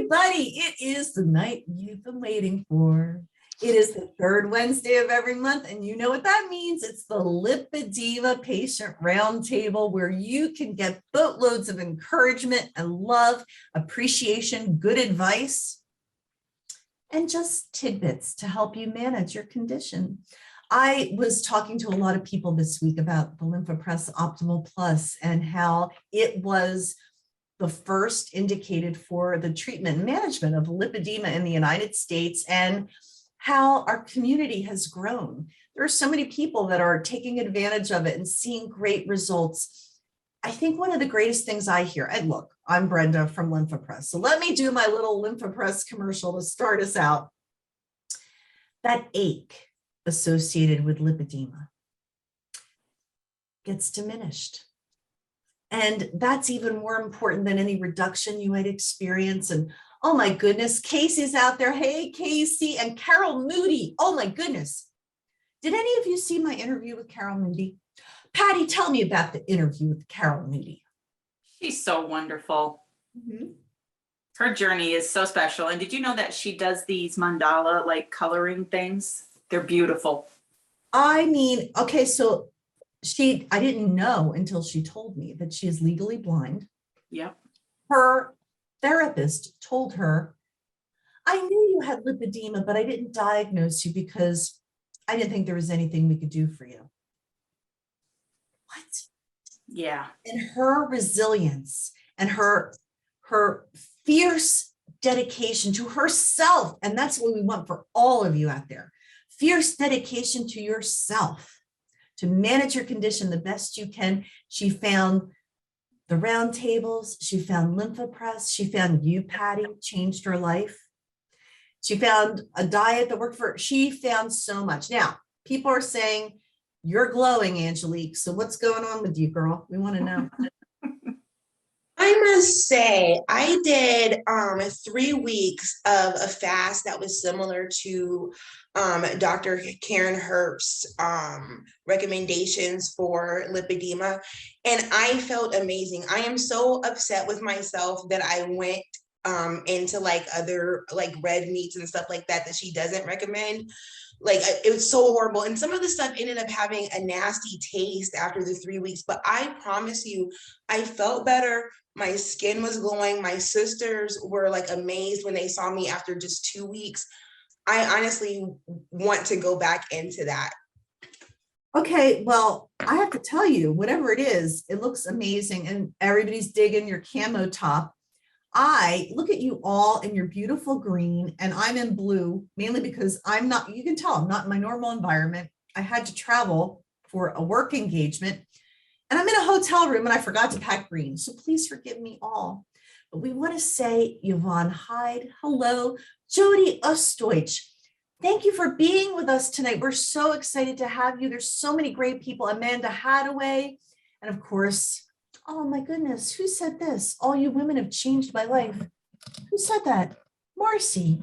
everybody. It is the night you've been waiting for. It is the third Wednesday of every month, and you know what that means. It's the Lipedema Patient Roundtable, where you can get boatloads of encouragement and love, appreciation, good advice, and just tidbits to help you manage your condition. I was talking to a lot of people this week about the Lymphopress Optimal Plus and how it was the first indicated for the treatment and management of lipedema in the United States, and how our community has grown. There are so many people that are taking advantage of it and seeing great results. I think one of the greatest things I hear, and look, I'm Brenda from Lymphopress, so let me do my little Lymphopress commercial to start us out. That ache associated with lipedema gets diminished. And that's even more important than any reduction you might experience. And oh my goodness, Casey's out there. Hey, Casey, and Carol Moody. Oh my goodness. Did any of you see my interview with Carol Moody? Patty, tell me about the interview with Carol Moody. She's so wonderful. Mm-hmm. Her journey is so special. And did you know that she does these mandala like coloring things? They're beautiful. I mean, okay, so I didn't know until she told me that she is legally blind. Yep. Her therapist told her, I knew you had lipedema, but I didn't diagnose you because I didn't think there was anything we could do for you. What? Yeah. And her resilience and her fierce dedication to herself, and that's what we want for all of you out there, fierce dedication to yourself to manage your condition the best you can. She found the roundtables, she found Lymphopress, she found you, Patty, changed her life. She found a diet that worked for her. She found so much. Now, people are saying, you're glowing, Angelique. So what's going on with you, girl? We want to know. I must say, I did 3 weeks of a fast that was similar to Dr. Karen Herbst's recommendations for lipedema, and I felt amazing. I am so upset with myself that I went into like other like red meats and stuff like that she doesn't recommend. Like it was so horrible, and some of the stuff ended up having a nasty taste after the 3 weeks, but I promise you, I felt better. My skin was glowing. My sisters were like amazed when they saw me after just 2 weeks. I honestly want to go back into that. Okay, well, I have to tell you, whatever it is, it looks amazing, and everybody's digging your camo top. I look at you all in your beautiful green, and I'm in blue, mainly because I'm not, you can tell I'm not in my normal environment. I had to travel for a work engagement, and I'm in a hotel room and I forgot to pack green. So please forgive me all. But we want to say Yvonne Hyde, hello, Jody Ostoich. Thank you for being with us tonight. We're so excited to have you. There's so many great people. Amanda Hadaway, and of course, oh my goodness, who said this? All you women have changed my life. Who said that? Marcy.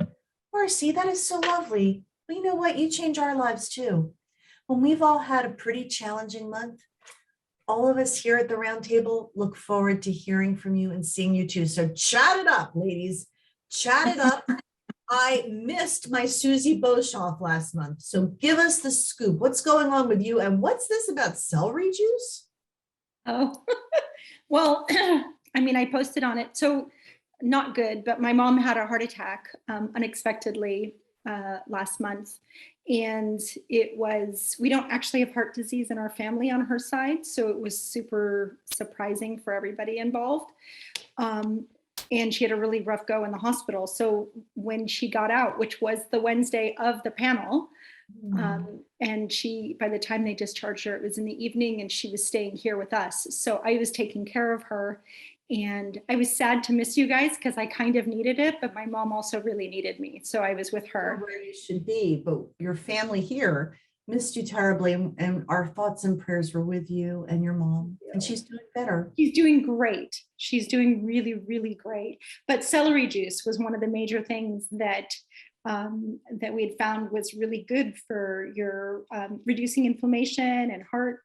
Marcy, that is so lovely. Well, you know what? You change our lives too. When we've all had a pretty challenging month, all of us here at the Roundtable look forward to hearing from you and seeing you too. So chat it up, ladies. Chat it up. I missed my Siouxsie Boshoff last month. So give us the scoop. What's going on with you? And what's this about celery juice? Oh, well, I mean, I posted on it. So not good, but my mom had a heart attack unexpectedly last month. And we don't actually have heart disease in our family on her side. So it was super surprising for everybody involved. And she had a really rough go in the hospital. So when she got out, which was the Wednesday of the panel, and by the time they discharged her, it was in the evening and she was staying here with us. So I was taking care of her, and I was sad to miss you guys because I kind of needed it, but my mom also really needed me. So I was with her. Where you should be, but your family here missed you terribly, and our thoughts and prayers were with you and your mom, and she's doing better. She's doing great. She's doing really, really great. But celery juice was one of the major things that we had found was really good for your reducing inflammation and heart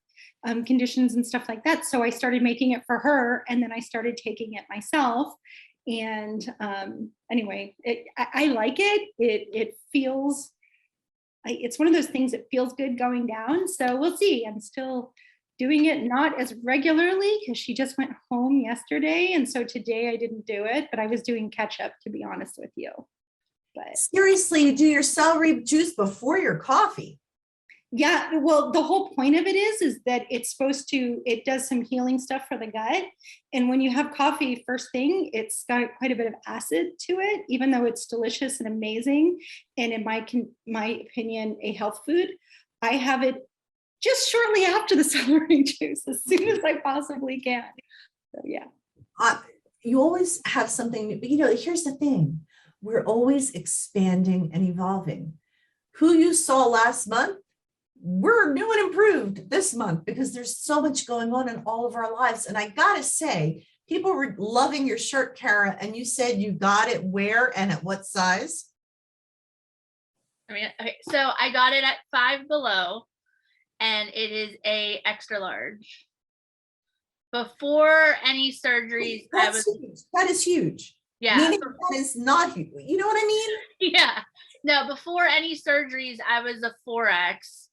conditions and stuff like that. So I started making it for her, and then I started taking it myself. And anyway, I like it. It feels, it's one of those things that feels good going down. So we'll see. I'm still doing it, not as regularly because she just went home yesterday. And so today I didn't do it, but I was doing catch up, to be honest with you. But Seriously, you do your celery juice before your coffee. yeah, well, the whole point of it is that it's supposed to, it does some healing stuff for the gut. And when you have coffee first thing, it's got quite a bit of acid to it, even though it's delicious and amazing. And in my opinion, a health food, I have it just shortly after the celery juice, as soon as I possibly can. So yeah. You always have something new, but here's the thing. We're always expanding and evolving. Who you saw last month, we're new and improved this month because there's so much going on in all of our lives. And I gotta say, people were loving your shirt, Cara, and you said you got it where and at what size? I mean, okay, so I got it at 5 below, and it is a extra large. Before any surgeries, Huge. That is huge. yeah, Meaning that is not huge. You know what I mean? yeah. No, before any surgeries, I was a 4X,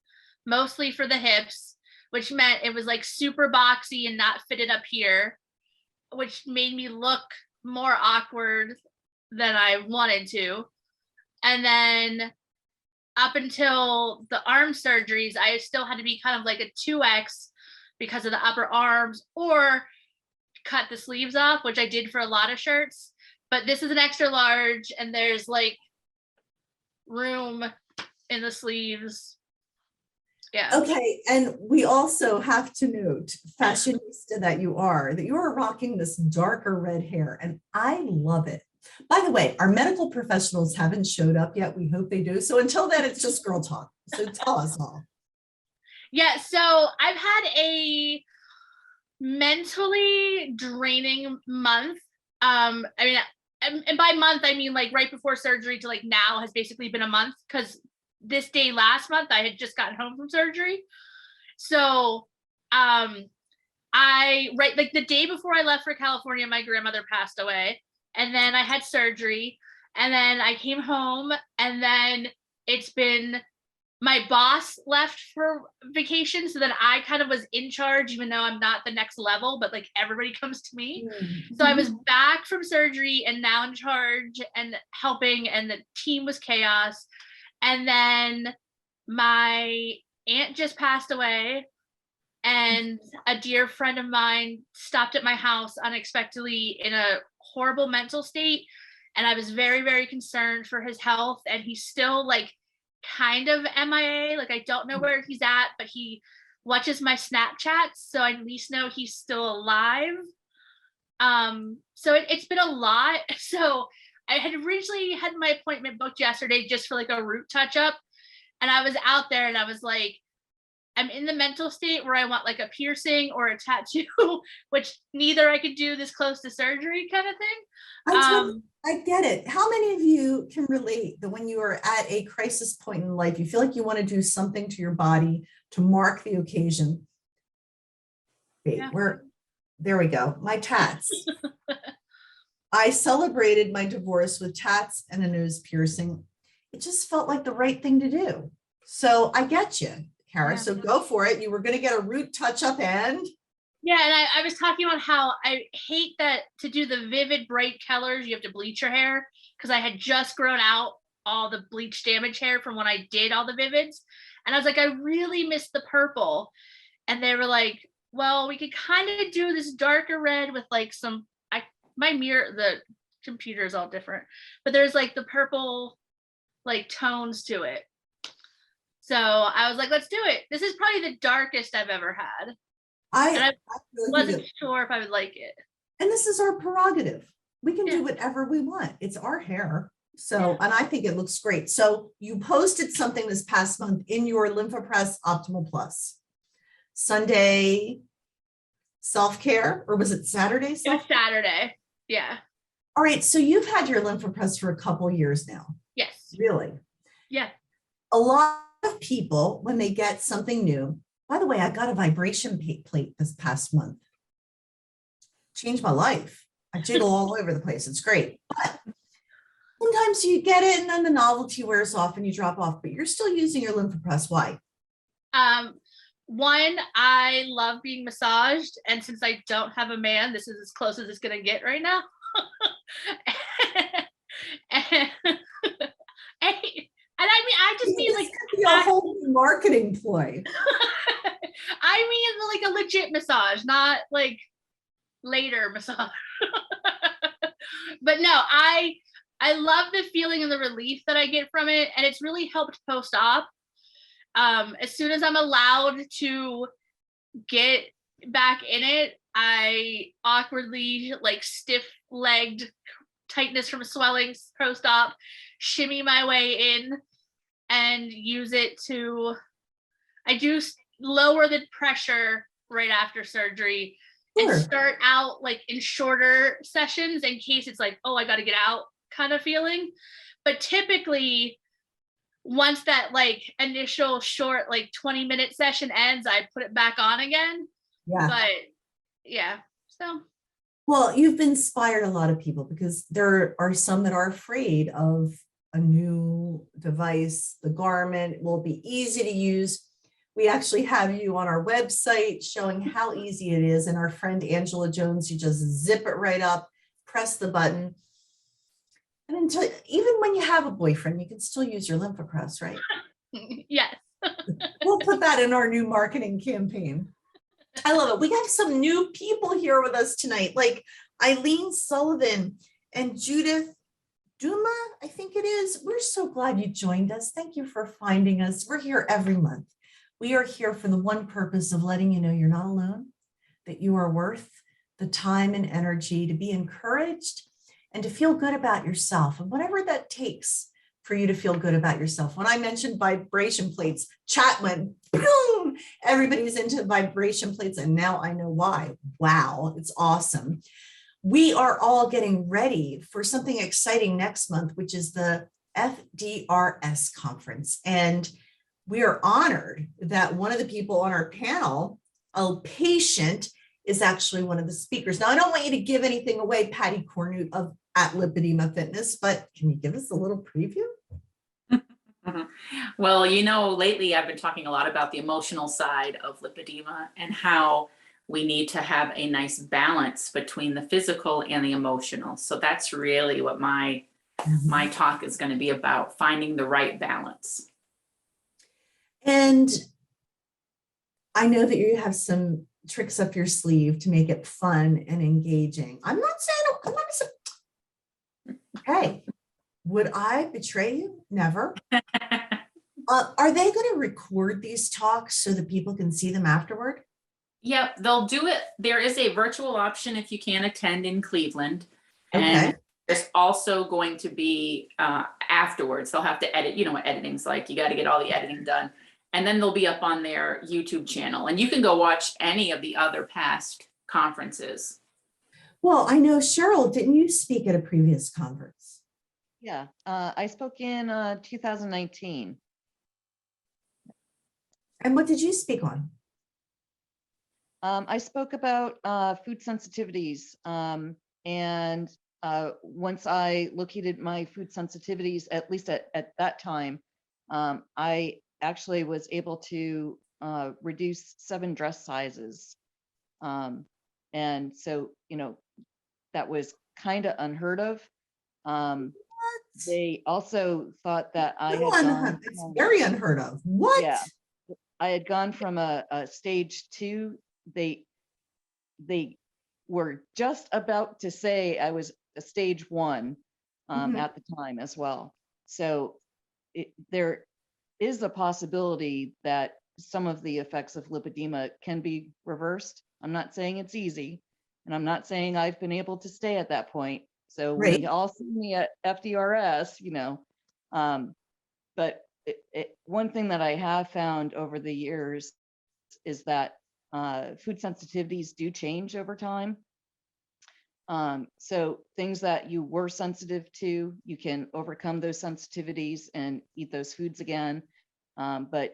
mostly for the hips, which meant it was like super boxy and not fitted up here, which made me look more awkward than I wanted to. And then up until the arm surgeries, I still had to be kind of like a 2X because of the upper arms, or cut the sleeves off, which I did for a lot of shirts. But this is an extra large, and there's like room in the sleeves. Yeah. Okay, and we also have to note, fashionista that you are rocking this darker red hair, and I love it. By the way, our medical professionals haven't showed up yet. We hope they do. So until then, it's just girl talk. So tell us all. Yeah, so I've had a mentally draining month. I mean, and by month, I mean like right before surgery to like now has basically been a month, because this day last month I had just gotten home from surgery. So like the day before I left for California, my grandmother passed away, and then I had surgery, and then I came home, and then it's been, my boss left for vacation, so then I kind of was in charge, even though I'm not the next level, but like everybody comes to me. So I was back from surgery and now in charge and helping, and the team was chaos. And then my aunt just passed away, and a dear friend of mine stopped at my house unexpectedly in a horrible mental state, and I was very, very concerned for his health. And he's still like kind of MIA, like I don't know where he's at, but he watches my Snapchats, so I at least know he's still alive. So it's been a lot. So I had originally had my appointment booked yesterday just for like a root touch up, and I was out there and I was like, I'm in the mental state where I want like a piercing or a tattoo, which neither I could do this close to surgery kind of thing. I get it. How many of you can relate that when you are at a crisis point in life, you feel like you want to do something to your body to mark the occasion? Wait, Yeah. there we go. My tats. I celebrated my divorce with tats and a nose piercing. It just felt like the right thing to do. So I get you, Cara. Yeah. So go for it. You were going to get a root touch up and. Yeah, and I was talking about how I hate that to do the vivid bright colors, you have to bleach your hair, because I had just grown out all the bleach damage hair from when I did all the vivids. And I was like, I really miss the purple. And they were like, well, we could kind of do this darker red with like some, my mirror, the computer is all different, but there's like the purple like tones to it. So I was like, let's do it. This is probably the darkest I've ever had. I really wasn't sure if I would like it. And this is our prerogative. We can do whatever we want. It's our hair. So, and I think it looks great. So you posted something this past month in your Lymphopress Optimal Plus. Sunday self-care, or was it Saturday? It was Saturday. Yeah. All right. So you've had your Lymphopress for a couple years now. Yes. Really? Yeah. A lot of people, when they get something new, by the way, I got a vibration plate this past month. Changed my life. I jiggle all over the place. It's great. But sometimes you get it and then the novelty wears off and you drop off, but you're still using your Lymphopress. Why? One, I love being massaged, and since I don't have a man, this is as close as it's gonna get right now. and, I mean, I just mean This like could be a whole new marketing ploy. I mean like a legit massage, not like later massage. But no, I love the feeling and the relief that I get from it, and it's really helped post-op. As soon as I'm allowed to get back in it, I awkwardly, like stiff-legged tightness from swelling post-op, shimmy my way in and use it to, I do lower the pressure right after surgery and start out like in shorter sessions in case it's like, oh, I got to get out kind of feeling. But typically, once that like initial short, like 20-minute session ends, I put it back on again. Yeah. But yeah, so. Well, you've inspired a lot of people because there are some that are afraid of a new device. The garment will be easy to use. We actually have you on our website showing how easy it is. And our friend Angela Jones, you just zip it right up, press the button. And until, even when you have a boyfriend, you can still use your Lymphopress, right? Yes. We'll put that in our new marketing campaign. I love it. We have some new people here with us tonight, like Eileen Sullivan and Judith Duma, I think it is. We're so glad you joined us. Thank you for finding us. We're here every month. We are here for the one purpose of letting you know you're not alone, that you are worth the time and energy to be encouraged and to feel good about yourself, and whatever that takes for you to feel good about yourself. When I mentioned vibration plates, chat went boom. Everybody's into vibration plates, and now I know why. Wow, it's awesome. We are all getting ready for something exciting next month, which is the Fdrs Conference. And we are honored that one of the people on our panel, a patient, is actually one of the speakers. Now, I don't want you to give anything away, Pattie Cornute at Lipedema Fitness, but can you give us a little preview? Well, you know, lately I've been talking a lot about the emotional side of lipedema and how we need to have a nice balance between the physical and the emotional. So that's really what my talk is going to be about, finding the right balance. And I know that you have some tricks up your sleeve to make it fun and engaging. I'm not saying, hey, would I betray you? Never. Are they going to record these talks so that people can see them afterward? Yep, they'll do it. There is a virtual option if you can't attend in Cleveland. Okay. And there's also going to be afterwards. They'll have to edit, you know what editing's like. You got to get all the editing done. And then they'll be up on their YouTube channel. And you can go watch any of the other past conferences. Well, I know, Cheryl, didn't you speak at a previous conference? Yeah, I spoke in 2019. And what did you speak on? I spoke about food sensitivities, and once I located my food sensitivities, at least at that time, I actually was able to reduce 7 dress sizes. And so, you know, that was kind of unheard of. They also thought that I had gone, it's very unheard of. What? Yeah, I had gone from a stage 2. They were just about to say I was a stage 1 at the time as well. So there is a possibility that some of the effects of lipedema can be reversed. I'm not saying it's easy, and I'm not saying I've been able to stay at that point. So when you all see me at FDRS, you know, but one thing that I have found over the years is that food sensitivities do change over time. So things that you were sensitive to, you can overcome those sensitivities and eat those foods again. But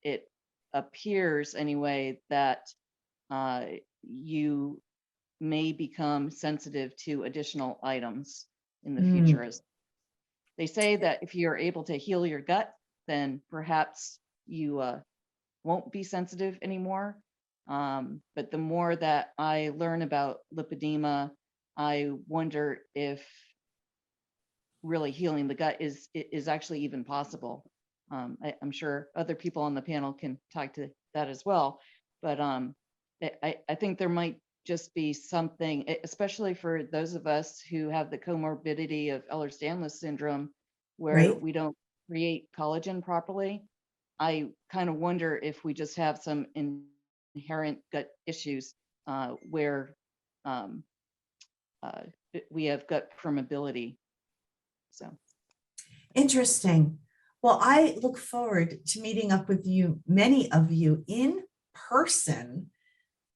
it appears anyway that you may become sensitive to additional items in the Mm. future. As they say that if you're able to heal your gut, then perhaps you won't be sensitive anymore. But the more that I learn about lipedema, I wonder if really healing the gut is actually even possible. I'm sure other people on the panel can talk to that as well. But I think there might just be something, especially for those of us who have the comorbidity of Ehlers-Danlos syndrome, where Right. we don't create collagen properly. I kind of wonder if we just have some inherent gut issues where we have gut permeability. So Interesting. Well, I look forward to meeting up with you, many of you in person.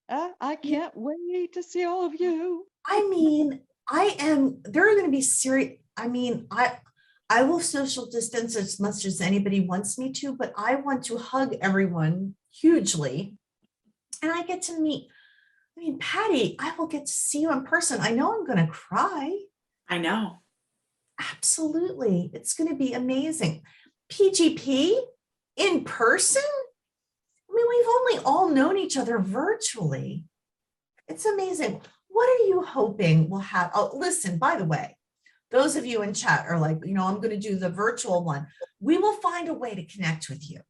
I can't wait to see all of you. I mean, there are going to be serious, I mean, I will social distance as much as anybody wants me to, but I want to hug everyone hugely. And I get to meet, I mean, Pattie, I will get to see you in person. I know I'm going to cry. I know. Absolutely. It's going to be amazing. PGP in person? I mean, we've only all known each other virtually. It's amazing. What are you hoping we'll have? Oh, listen, by the way, those of you in chat are like, I'm going to do the virtual one. We will find a way to connect with you.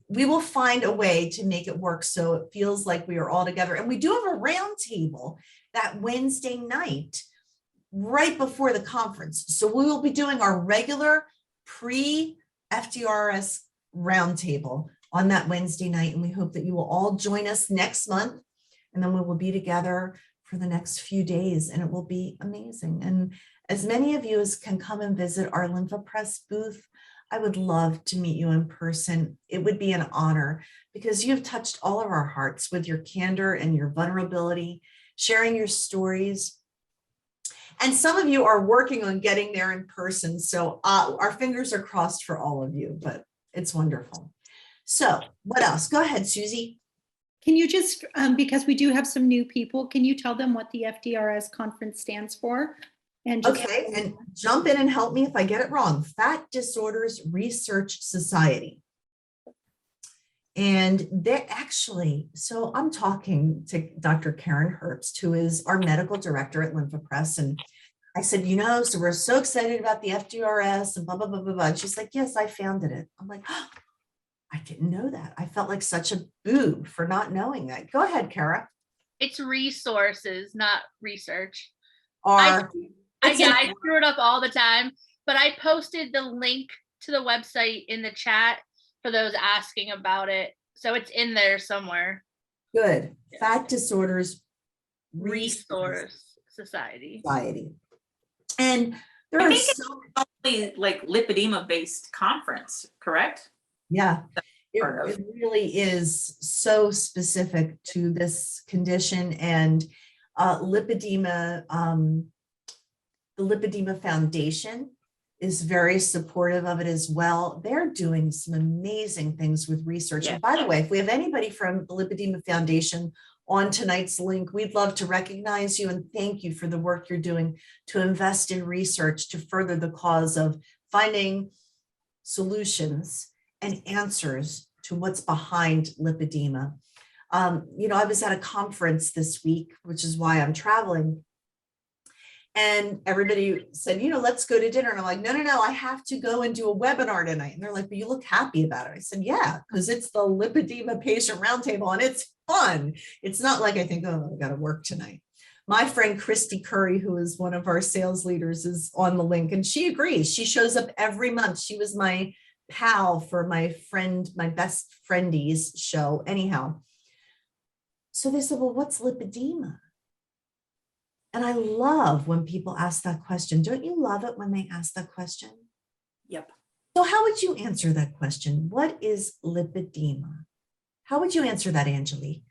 We will find a way to make it work so it feels like we are all together. And we do have a roundtable that Wednesday night right before the conference. So we will be doing our regular pre-FDRS roundtable on that Wednesday night. And we hope that you will all join us next month. And then we will be together for the next few days and it will be amazing. And as many of you as can come and visit our LymphaPress booth, I would love to meet you in person. It would be an honor because you've touched all of our hearts with your candor and your vulnerability, sharing your stories. And some of you are working on getting there in person. So our fingers are crossed for all of you, but it's wonderful. So what else? Go ahead, Siouxsie. Can you just, because we do have some new people, can you tell them what the FDRS conference stands for? And just Okay, and jump in and help me if I get it wrong. Fat Disorders Research Society. And they actually, so I'm talking to Dr. Karen Herbst, who is our medical director at LymphaPress. And I said, so we're so excited about the FDRS and blah, blah, blah, blah, blah. And she's like, yes, I founded it. I'm like, oh, I didn't know that. I felt like such a boob for not knowing that. Go ahead, Cara. It's resources, not research. I screw it up all the time, but I posted the link to the website in the chat for those asking about it. So it's in there somewhere. Good. Fat Disorders Resource Society. And there are so Probably like lipedema based conference, correct? Yeah, it really is so specific to this condition and lipedema. The Lipedema Foundation is very supportive of it as well. They're doing some amazing things with research. Yeah. And by the way, if we have anybody from the Lipedema Foundation on tonight's link, we'd love to recognize you and thank you for the work you're doing to invest in research to further the cause of finding solutions and answers to what's behind lipedema. I was at a conference this week, which is why I'm traveling. And everybody said, let's go to dinner. And I'm like, no, I have to go and do a webinar tonight. And they're like, but you look happy about it. I said, yeah, because it's the Lipedema Patient Roundtable and it's fun. It's not like I think, oh, I got to work tonight. My friend Christy Curry, who is one of our sales leaders, is on the link and she agrees. She shows up every month. She was my pal for my best friendies show anyhow. So they said, well, what's lipedema? And I love when people ask that question. Don't you love it when they ask that question? Yep. So how would you answer that question? What is lipedema? How would you answer that, Angelique?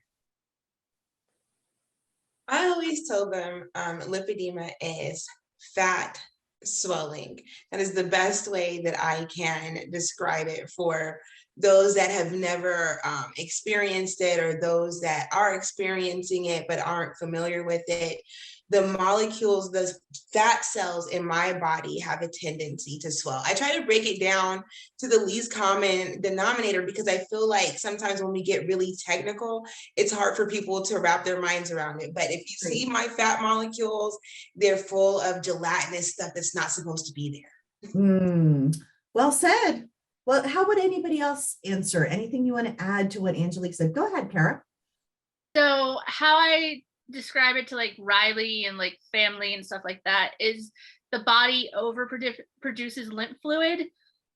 I always tell them lipedema is fat swelling. That is the best way that I can describe it for those that have never experienced it, or those that are experiencing it but aren't familiar with it, the molecules, the fat cells in my body have a tendency to swell. I try to break it down to the least common denominator, because I feel like sometimes when we get really technical, it's hard for people to wrap their minds around it. But if you see my fat molecules, they're full of gelatinous stuff that's not supposed to be there. Well said. Well, how would anybody else answer? Anything you want to add to what Angelique said? Go ahead, Cara. So how I describe it to like Riley and like family and stuff like that is the body produces lymph fluid,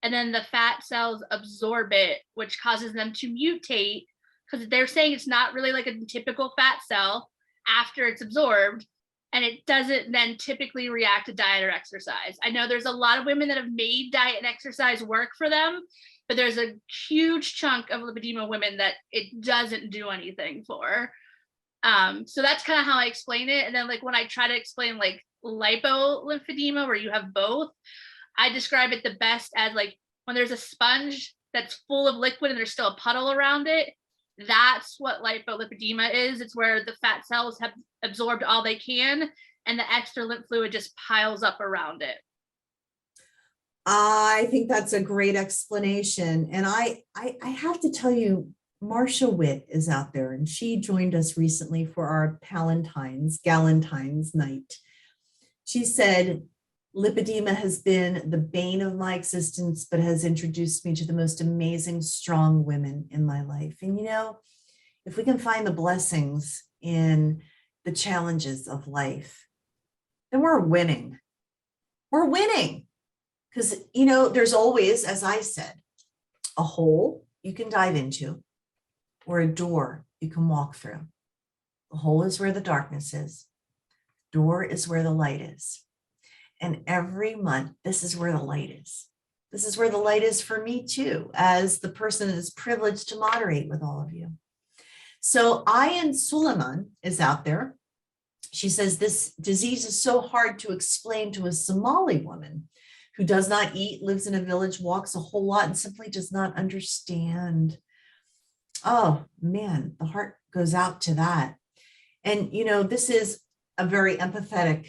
and then the fat cells absorb it, which causes them to mutate, because they're saying it's not really like a typical fat cell after it's absorbed, and it doesn't then typically react to diet or exercise. I know there's a lot of women that have made diet and exercise work for them, but there's a huge chunk of lipedema women that it doesn't do anything for. So that's kind of how I explain it. And then like when I try to explain like lipolymphedema, where you have both, I describe it the best as like when there's a sponge that's full of liquid and there's still a puddle around it. That's what lipolipedema is. It's where the fat cells have absorbed all they can and the extra lymph fluid just piles up around it. I think that's a great explanation. And I have to tell you, Marsha Witt is out there, and she joined us recently for our Galentine's night. She said, lipedema has been the bane of my existence, but has introduced me to the most amazing, strong women in my life. And you know, if we can find the blessings in the challenges of life, then we're winning. We're winning. Because, you know, there's always, as I said, a hole you can dive into, or a door you can walk through. The hole is where the darkness is. Door is where the light is. And every month, this is where the light is. This is where the light is for me too, as the person that is privileged to moderate with all of you. So Ayan Suleiman is out there. She says, this disease is so hard to explain to a Somali woman who does not eat, lives in a village, walks a whole lot, and simply does not understand. Oh man, the heart goes out to that. And you know, this is a very empathetic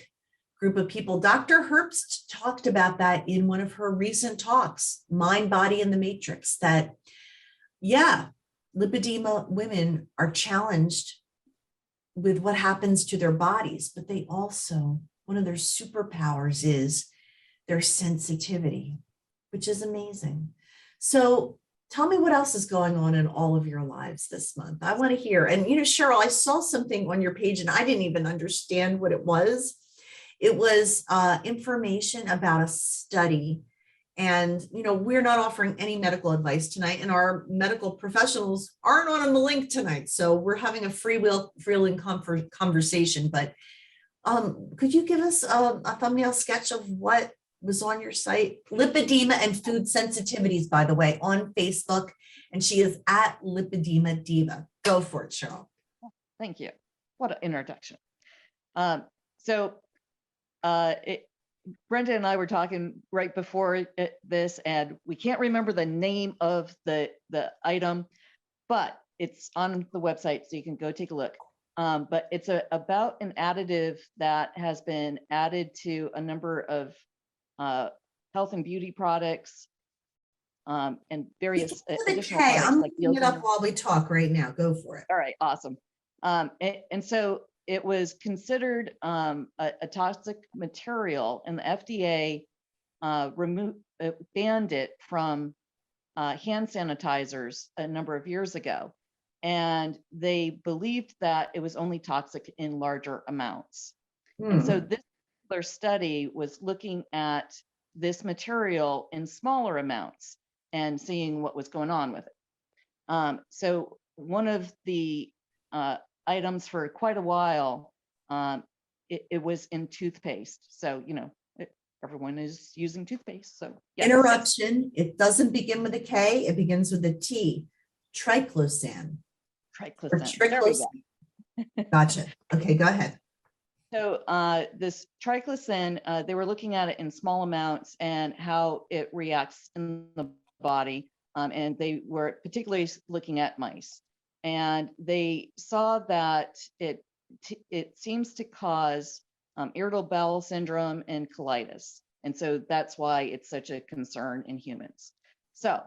group of people. Dr. Herbst talked about that in one of her recent talks, Mind, Body, and the Matrix, that yeah, lipedema women are challenged with what happens to their bodies, but they also, one of their superpowers is their sensitivity, which is amazing. So tell me what else is going on in all of your lives this month. I want to hear. And, you know, Cheryl, I saw something on your page and I didn't even understand what it was. It was information about a study. And, you know, we're not offering any medical advice tonight, and our medical professionals aren't on the link tonight. So we're having a freewheeling conversation. But could you give us a thumbnail sketch of what was on your site? Lipedema and food sensitivities, by the way, on Facebook, and she is at Lipedema Diva. Go for it, Cheryl. Thank you. What an introduction. Brenda and I were talking right before this, and we can't remember the name of the item, but it's on the website, so you can go take a look. But it's about an additive that has been added to a number of health and beauty products, and various additional products. I'm like looking it up while we talk right now. Go for it. All right, awesome. And so it was considered a toxic material, and the FDA banned it from hand sanitizers a number of years ago. And they believed that it was only toxic in larger amounts. And so this particular study was looking at this material in smaller amounts and seeing what was going on with it. So one of the items for quite a while, it was in toothpaste. So, you know, everyone is using toothpaste. So yes. Interruption. It doesn't begin with a K. It begins with a T. Triclosan. Triclosan. Gotcha. Okay, go ahead. So this triclosan, they were looking at it in small amounts and how it reacts in the body. and they were particularly looking at mice. And they saw that it seems to cause irritable bowel syndrome and colitis. And so that's why it's such a concern in humans. So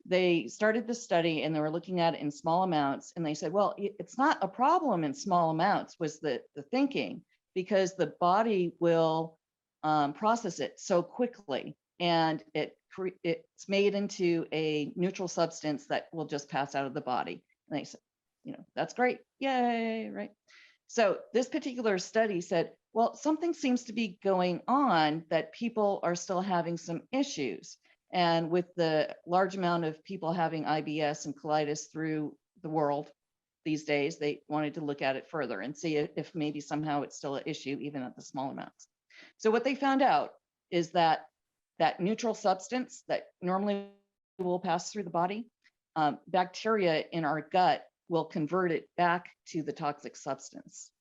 they started the study and they were looking at it in small amounts. And they said, well, it's not a problem in small amounts, was the thinking, because the body will process it so quickly, and it's made into a neutral substance that will just pass out of the body. And they said, that's great. Yay, right? So this particular study said, well, something seems to be going on, that people are still having some issues. And with the large amount of people having IBS and colitis through the world these days, they wanted to look at it further and see if maybe somehow it's still an issue, even at the small amounts. So what they found out is that neutral substance that normally will pass through the body, bacteria in our gut will convert it back to the toxic substance.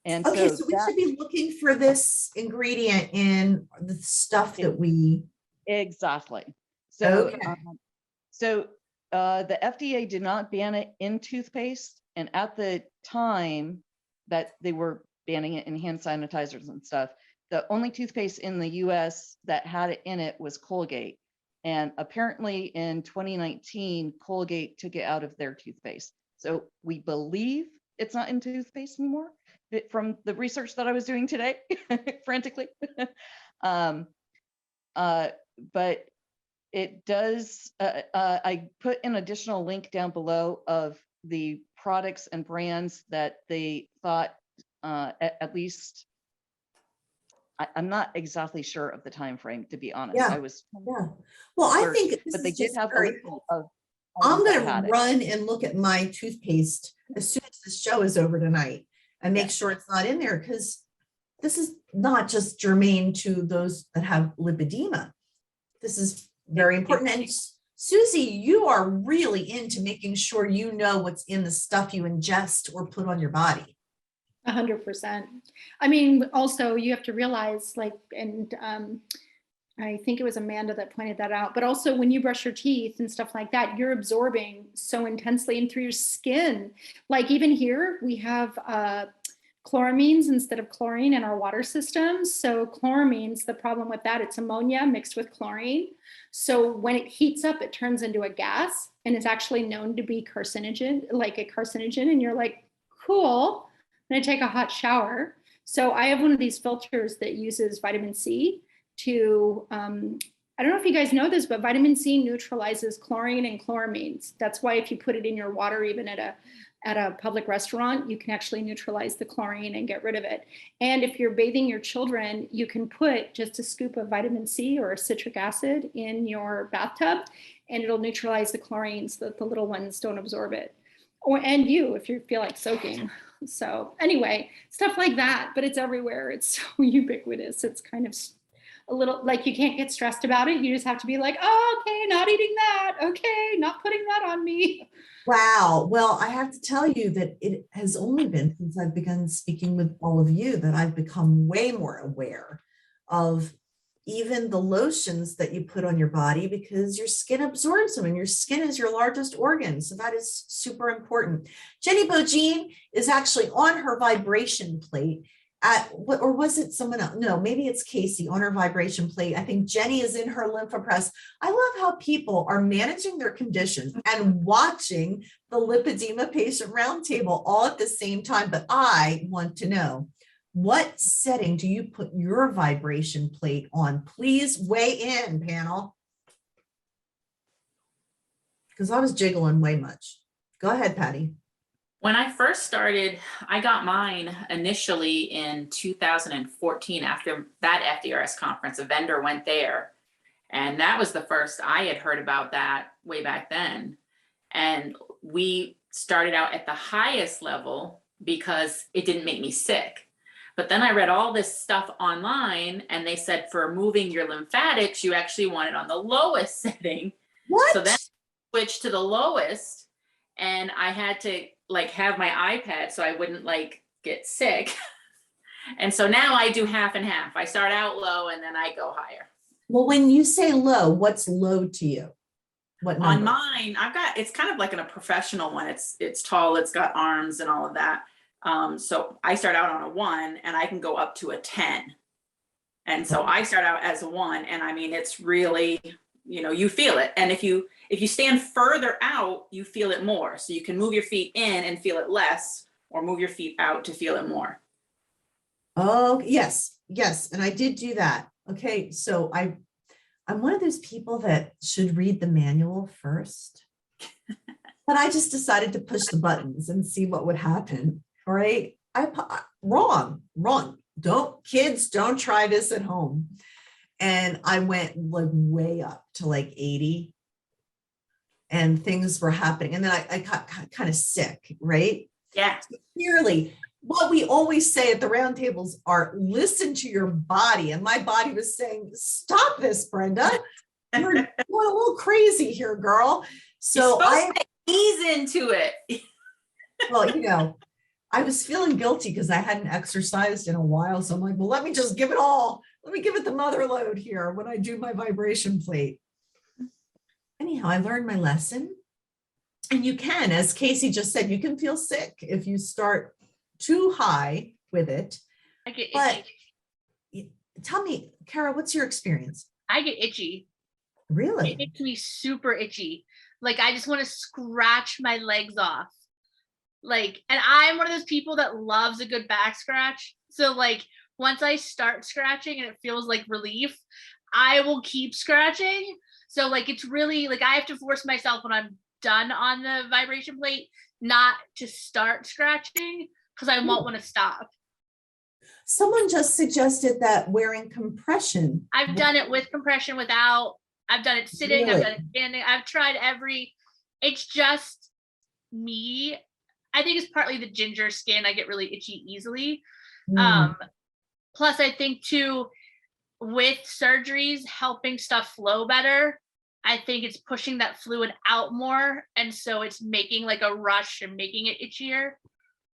And Okay, so we should be looking for this ingredient in the stuff that we. Exactly. So, Okay. The FDA did not ban it in toothpaste, and at the time that they were banning it in hand sanitizers and stuff, the only toothpaste in the US that had it in it was Colgate. And apparently in 2019, Colgate took it out of their toothpaste. So we believe it's not in toothpaste anymore, from the research that I was doing today, frantically. But it does, I put an additional link down below of the products and brands that they thought, at least, I'm not exactly sure of the time frame, to be honest. Yeah, I was Yeah. Well, I think this but they is did just have a very list cool. of I'm items that going had to it. run and look at my toothpaste as soon as the show is over tonight and make Yeah. sure it's not in there, because this is not just germane to those that have lipedema. This is very important. And Siouxsie, you are really into making sure you know what's in the stuff you ingest or put on your body. 100%. I mean, also you have to realize, like, and I think it was Amanda that pointed that out, but also when you brush your teeth and stuff like that, you're absorbing so intensely and through your skin. Like even here, we have chloramines instead of chlorine in our water systems. So chloramines, the problem with that, it's ammonia mixed with chlorine. So when it heats up, it turns into a gas, and it's actually known to be carcinogen, like a carcinogen. And you're like, cool, I'm gonna take a hot shower. So I have one of these filters that uses vitamin C to, I don't know if you guys know this, but vitamin C neutralizes chlorine and chloramines. That's why if you put it in your water, even at a public restaurant, you can actually neutralize the chlorine and get rid of it. And if you're bathing your children, you can put just a scoop of vitamin C or citric acid in your bathtub, and it'll neutralize the chlorine so that the little ones don't absorb it. And you, if you feel like soaking. So anyway, stuff like that, but it's everywhere. It's so ubiquitous. It's kind of a little like you can't get stressed about it. You just have to be like, oh, okay, not eating that. Okay, not putting that on me. Wow. Well, I have to tell you that it has only been since I've begun speaking with all of you that I've become way more aware of even the lotions that you put on your body, because your skin absorbs them and your skin is your largest organ. So that is super important. Jenny Bogine is actually on her vibration plate or was it someone else? No, maybe it's Casey on her vibration plate. I think Jenny is in her lymphopress. I love how people are managing their conditions and watching the Lipedema Patient Roundtable all at the same time. But I want to know, what setting do you put your vibration plate on? Please weigh in, panel. Because I was jiggling way much. Go ahead, Patty. When I first started, I got mine initially in 2014 after that Fdrs conference. A vendor went there, and that was the first I had heard about that way back then. And we started out at the highest level because it didn't make me sick. But then I read all this stuff online, and they said for moving your lymphatics, you actually want it on the lowest setting. What? So then I switched to the lowest, and I had to like have my iPad so I wouldn't like get sick. And so now I do half and half. I start out low and then I go higher. Well, when you say low, what's low to you? What On number? mine, it's kind of like in a professional one. It's tall, it's got arms and all of that. So I start out on a 1 and I can go up to a 10. And so I start out as a 1, and I mean, it's really, you feel it. And if you stand further out, you feel it more. So you can move your feet in and feel it less, or move your feet out to feel it more. Oh, yes. And I did do that. Okay. So I'm one of those people that should read the manual first, but I just decided to push the buttons and see what would happen. All right. Wrong. Kids, don't try this at home. And I went like way up to like 80 and things were happening. And then I got kind of sick, right? Yeah. So clearly, what we always say at the roundtables are listen to your body. And my body was saying, stop this, Brenda. You're going a little crazy here, girl. So I ease into it. Well, I was feeling guilty because I hadn't exercised in a while. So I'm like, well, let me just give it all. Let me give it the mother load here when I do my vibration plate. Anyhow, I learned my lesson. And you can, as Casey just said, you can feel sick if you start too high with it. I get But itchy. tell me, Cara, what's your experience? I get itchy. Really? It makes me super itchy. Like I just want to scratch my legs off. Like, and I'm one of those people that loves a good back scratch. So like once I start scratching and it feels like relief, I will keep scratching. So like it's really like I have to force myself when I'm done on the vibration plate not to start scratching because I won't want to stop. Someone just suggested that wearing compression. I've done it with compression, without. I've done it sitting. Really? I've done it standing. I've tried it's just me. I think it's partly the ginger skin. I get really itchy easily. Plus I think too, with surgeries helping stuff flow better, I think it's pushing that fluid out more. And so it's making like a rush and making it itchier.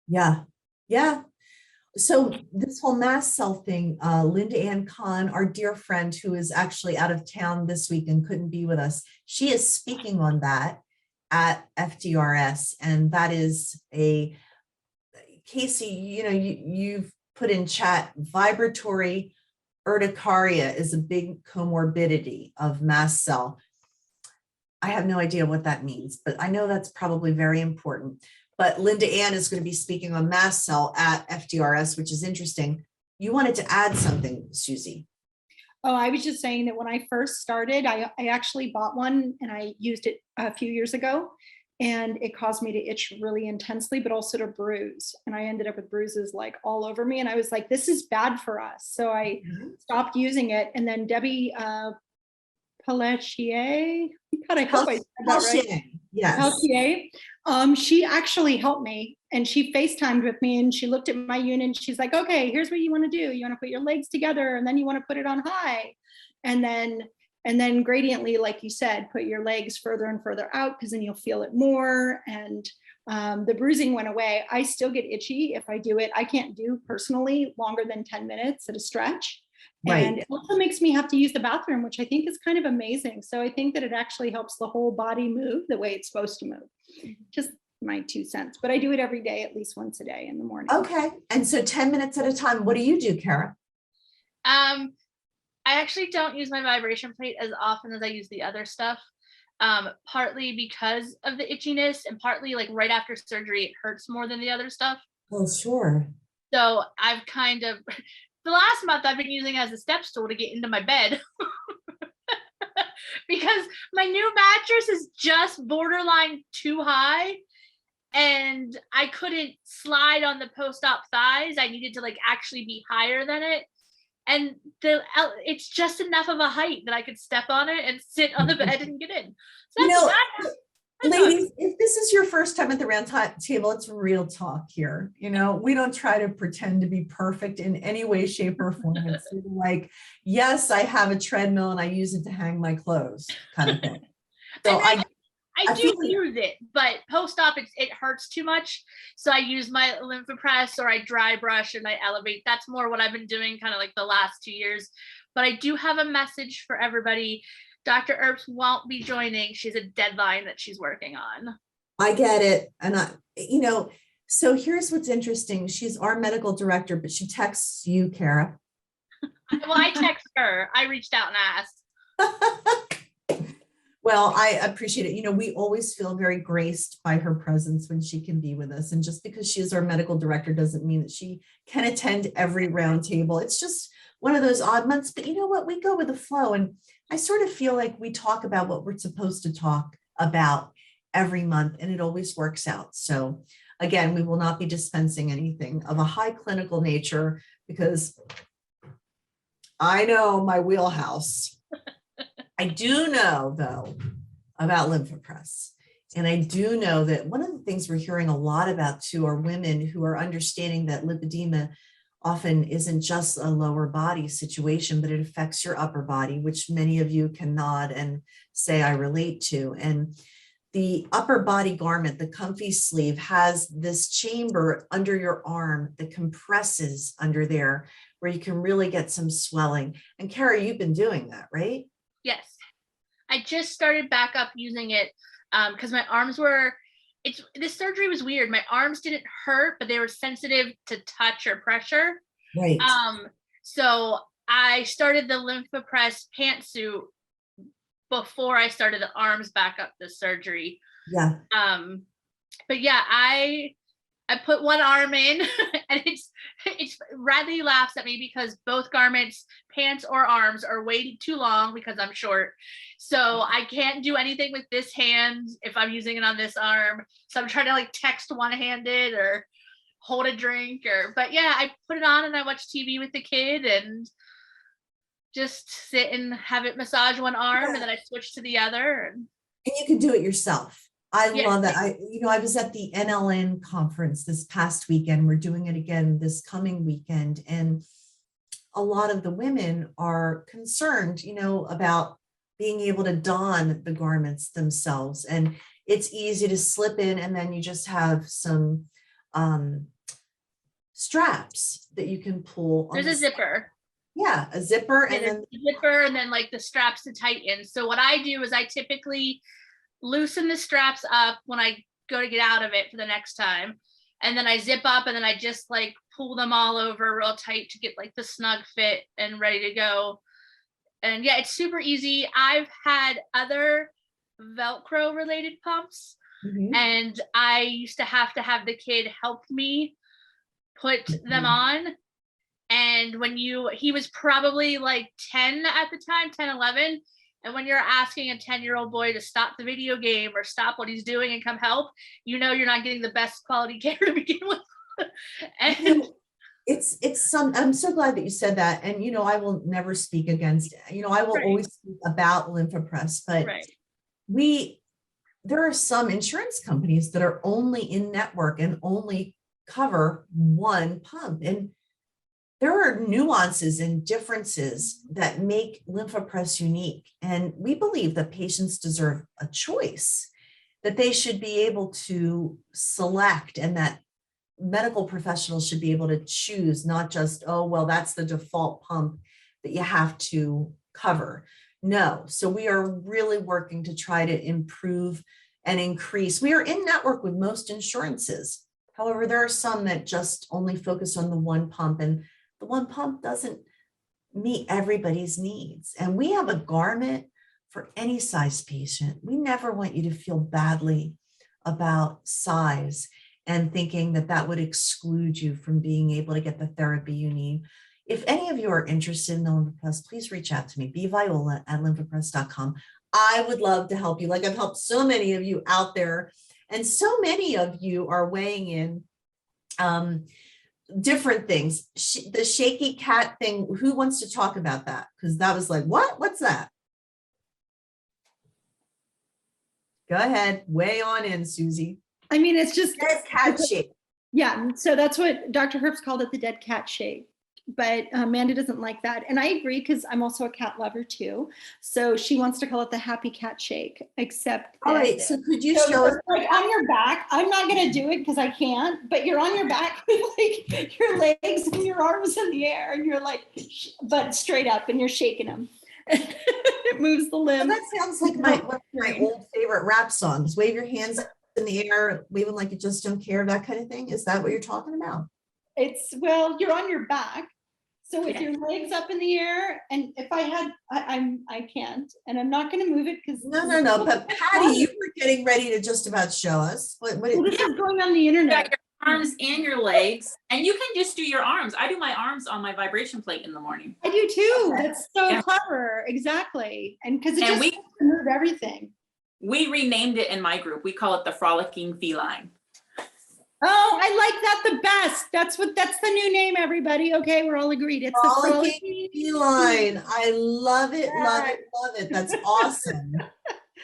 Yeah. So this whole mast cell thing, Linda Ann Kahn, our dear friend who is actually out of town this week and couldn't be with us, she is speaking on that at FDRS. And that is Casey, you've put in chat, vibratory urticaria is a big comorbidity of mast cell. I have no idea what that means, but I know that's probably very important. But Linda Ann is going to be speaking on mast cell at FDRS, which is interesting. You wanted to add something, Siouxsie. Oh, I was just saying that when I first started, I actually bought one and I used it a few years ago, and it caused me to itch really intensely, but also to bruise. And I ended up with bruises like all over me. And I was like, this is bad for us. So I stopped using it. And then Debbie Pelletier, God, I hope I said that right. Yes. Pelletier. She actually helped me, and she FaceTimed with me, and she looked at my unit and she's like, okay, here's what you want to do. You want to put your legs together, and then you want to put it on high. And then gradiently, like you said, put your legs further and further out, because then you'll feel it more. And the bruising went away. I still get itchy if I do it. I can't do personally longer than 10 minutes at a stretch. Right. And it also makes me have to use the bathroom, which I think is kind of amazing. So I think that it actually helps the whole body move the way it's supposed to move. Just my 2 cents, but I do it every day, at least once a day in the morning. Okay. And so 10 minutes at a time. What do you do, Cara? I actually don't use my vibration plate as often as I use the other stuff. Partly because of the itchiness, and partly like right after surgery, it hurts more than the other stuff. Oh, sure. So I've kind of, the last month I've been using it as a step stool to get into my bed because my new mattress is just borderline too high, and I couldn't slide on the post-op thighs. I needed to like actually be higher than it. And it's just enough of a height that I could step on it and sit on the bed and get in. So ladies, if this is your first time at the round table, it's real talk here. We don't try to pretend to be perfect in any way, shape, or form. It's sort of like, yes, I have a treadmill and I use it to hang my clothes kind of thing. So I do feel like- use it, but post-op it hurts too much. So I use my Lymphopress or I dry brush and I elevate. That's more what I've been doing kind of like the last 2 years. But I do have a message for everybody. Dr. Earps won't be joining. She's a deadline that she's working on. I get it. And so here's what's interesting. She's our medical director, but she texts you, Cara. Well, I text her. I reached out and asked. Well, I appreciate it. We always feel very graced by her presence when she can be with us. And just because she is our medical director doesn't mean that she can attend every roundtable. It's just one of those odd months. But you know what? We go with the flow. And I sort of feel like we talk about what we're supposed to talk about every month, and it always works out. So again, we will not be dispensing anything of a high clinical nature because I know my wheelhouse. I do know, though, about Lymphopress. And I do know that one of the things we're hearing a lot about, too, are women who are understanding that lipedema often isn't just a lower body situation, but it affects your upper body, which many of you can nod and say I relate to. And the upper body garment, the comfy sleeve, has this chamber under your arm that compresses under there where you can really get some swelling. And Cara, you've been doing that, right? Yes. I just started back up using it because my arms this surgery was weird. My arms didn't hurt, but they were sensitive to touch or pressure. Right. So I started the Lymphopress pantsuit before I started the arms back up the surgery. Yeah. But yeah, I put one arm in and it's Radley laughs at me because both garments, pants or arms, are way too long because I'm short. So I can't do anything with this hand if I'm using it on this arm. So I'm trying to like text one-handed or hold a drink but yeah, I put it on and I watch TV with the kid and just sit and have it massage one arm and then I switch to the other. And you can do it yourself. I Yeah. love that. I was at the NLN conference this past weekend. We're doing it again this coming weekend. And a lot of the women are concerned, about being able to don the garments themselves. And it's easy to slip in and then you just have some straps that you can pull. there's a zipper. Yeah, a zipper. Yeah, And there's then a zipper and then like the straps to tighten. So what I do is I typically loosen the straps up when I go to get out of it for the next time. And then I zip up and then I just like pull them all over real tight to get like the snug fit and ready to go. And yeah, it's super easy. I've had other Velcro related pumps Mhm. and I used to have the kid help me put them on. And when he was probably like 10 at the time, 10, 11. And when you're asking a 10-year-old boy to stop the video game or stop what he's doing and come help, you're not getting the best quality care to begin with. And I'm so glad that you said that. And, I will never speak against, I will Right. always speak about Lymphopress, but right. there are some insurance companies that are only in network and only cover one pump. And there are nuances and differences that make Lymphopress unique. And we believe that patients deserve a choice, that they should be able to select, and that medical professionals should be able to choose, not just, oh, well, that's the default pump that you have to cover. No. So we are really working to try to improve and increase. We are in network with most insurances. However, there are some that just only focus on the one pump, and the one pump doesn't meet everybody's needs. And we have a garment for any size patient. We never want you to feel badly about size and thinking that that would exclude you from being able to get the therapy you need. If any of you are interested in the Lymphopress, please reach out to me, bviola@lymphopress.com. I would love to help you. Like I've helped so many of you out there, and so many of you are weighing in different things. The shaky cat thing, who wants to talk about that? Because that was like, what? What's that? Go ahead, weigh on in, Siouxsie. I mean, it's just, Dead cat shape. yeah. So that's what Dr. Herbst called it, the dead cat shape. but Amanda doesn't like that. And I agree, because I'm also a cat lover too. So she wants to call it the happy cat shake, except All that- right, so could you So show us? you're, like, on your back. I'm not gonna do it because I can't, but you're on your back with like your legs and your arms in the air, and you're like, but straight up, and you're shaking them. It moves the Well, limbs. that sounds like one of my old favorite rap songs. Wave your hands in the air, wave them like you just don't care, that kind of thing. Is that what you're talking about? It's, well, you're on your back. So with Yeah. your legs up in the air, and if I had, I can't, and I'm not gonna move it because. No, but Patty, you were getting ready to just about show us. What Well, this is going on the internet. got your arms and your legs, and you can just do your arms. I do my arms on my vibration plate in the morning. I do too. That's so Yeah. clever. Exactly. And because it And just move everything. We renamed it in my group. We call it the Frolicking Feline. Oh, I like that the best. That's the new name, everybody. Okay, we're all agreed. It's the Frolicking Feline. I love it, love it, love it. That's awesome.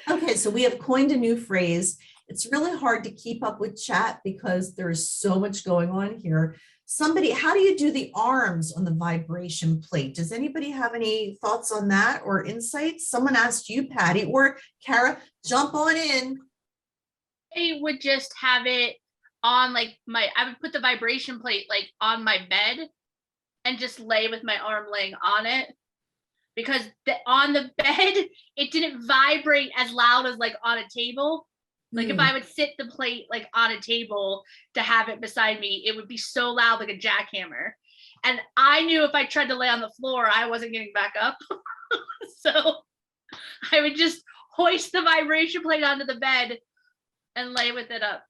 Okay, so we have coined a new phrase. It's really hard to keep up with chat because there's so much going on here. Somebody, how do you do the arms on the vibration plate? Does anybody have any thoughts on that or insights? Someone asked you, Patty, or Cara, jump on in. I would just have it on like I would put the vibration plate like on my bed and just lay with my arm laying on it, because on the bed it didn't vibrate as loud as like on a table. Like if I would sit the plate like on a table to have it beside me, it would be so loud like a jackhammer. And I knew if I tried to lay on the floor, I wasn't getting back up. So I would just hoist the vibration plate onto the bed and lay with it up.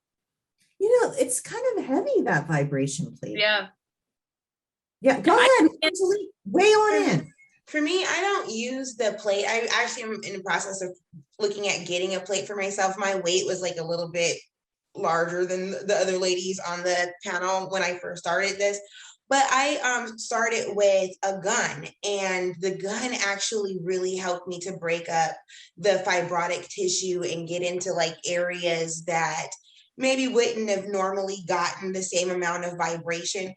You know, it's kind of heavy, that vibration plate. Yeah. Yeah, go ahead, Angelique, way on in. For me, I don't use the plate. I actually am in the process of looking at getting a plate for myself. My weight was like a little bit larger than the other ladies on the panel when I first started this. But I started with a gun, and the gun actually really helped me to break up the fibrotic tissue and get into like areas that maybe wouldn't have normally gotten the same amount of vibration.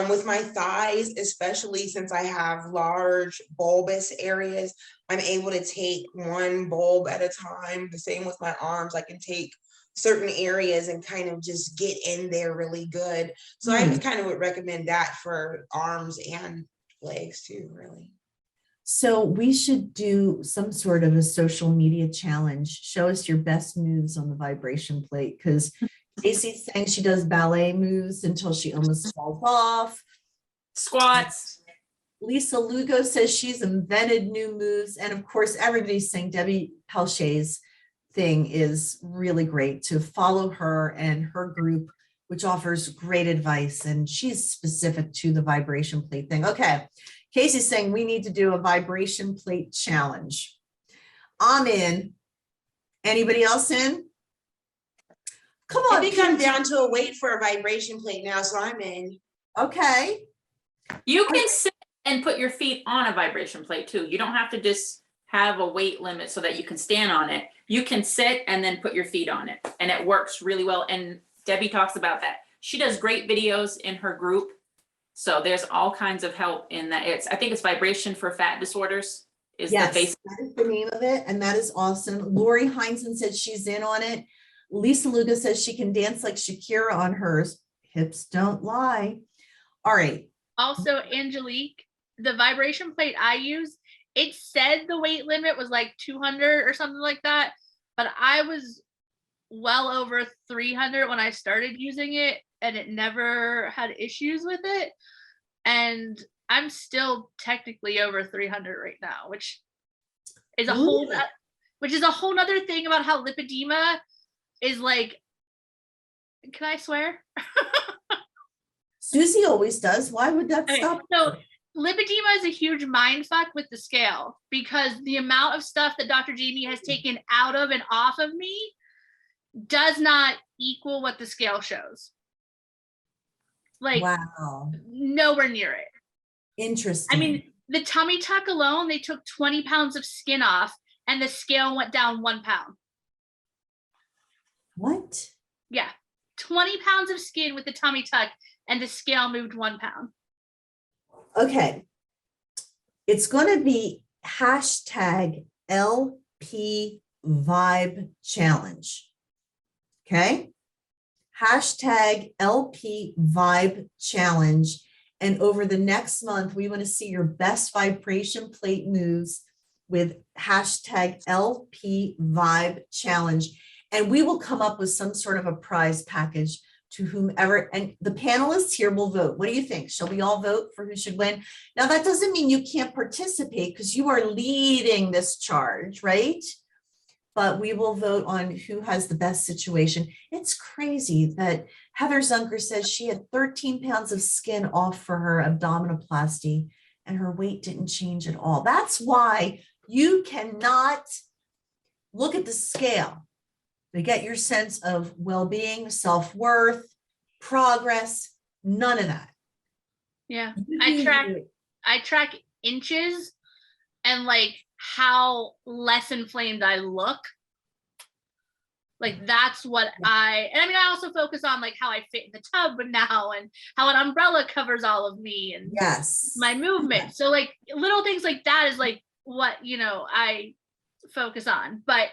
With my thighs, especially since I have large bulbous areas, I'm able to take one bulb at a time. The same with my arms. I can take certain areas and kind of just get in there really good. So I kind of would recommend that for arms and legs too, really. So we should do some sort of a social media challenge. Show us your best moves on the vibration plate, because Casey's saying she does ballet moves until she almost falls off. Squats. Lisa Lugo says she's invented new moves. And of course, everybody's saying Debbie Pelche's thing is really great, to follow her and her group, which offers great advice. And she's specific to the vibration plate thing. Okay. Casey's saying we need to do a vibration plate challenge. I'm in. Anybody else in? Come on. I think I'm down to a weight for a vibration plate now, so I'm in. Okay. You can sit and put your feet on a vibration plate too. You don't have to just have a weight limit so that you can stand on it. You can sit and then put your feet on it, and it works really well. And Debbie talks about that. She does great videos in her group. So there's all kinds of help in that. I think it's Vibration for Fat Disorders is the basic. That is the name of it, and that is awesome. Lori Heinzen said she's in on it. Lisa Luga says she can dance like Shakira on hers. Hips don't lie. All right. Also, Angelique, the vibration plate I use, it said the weight limit was like 200 or something like that, but I was well over 300 when I started using it, and it never had issues with it. And I'm still technically over 300 right now, which is a whole nother thing about how lipedema is like, can I swear? Susie always does. Why would that stop? So lipedema is a huge mind fuck with the scale, because the amount of stuff that Dr. Jamie has taken out of and off of me does not equal what the scale shows. Like, Wow. nowhere near it. Interesting. I mean, the tummy tuck alone, they took 20 pounds of skin off and the scale went down 1 pound. What? Yeah. 20 pounds of skin with the tummy tuck and the scale moved 1 pound. Okay. It's going to be hashtag LP Vibe Challenge. Okay. Hashtag LP Vibe Challenge. And over the next month, we want to see your best vibration plate moves with hashtag LP Vibe Challenge. And we will come up with some sort of a prize package to whomever, and the panelists here will vote. What do you think? Shall we all vote for who should win? Now, that doesn't mean you can't participate because you are leading this charge, right? But we will vote on who has the best situation. It's crazy that Heather Zunker says she had 13 pounds of skin off for her abdominoplasty and her weight didn't change at all. That's why you cannot look at the scale to get your sense of well-being, self-worth, progress, none of that. Yeah. You I track inches and like how less inflamed I look. Like that's what and I mean, I also focus on like how I fit in the tub now and how an umbrella covers all of me and Yes. my movement. Yes. So like little things like that is like what, you know, I focus on. But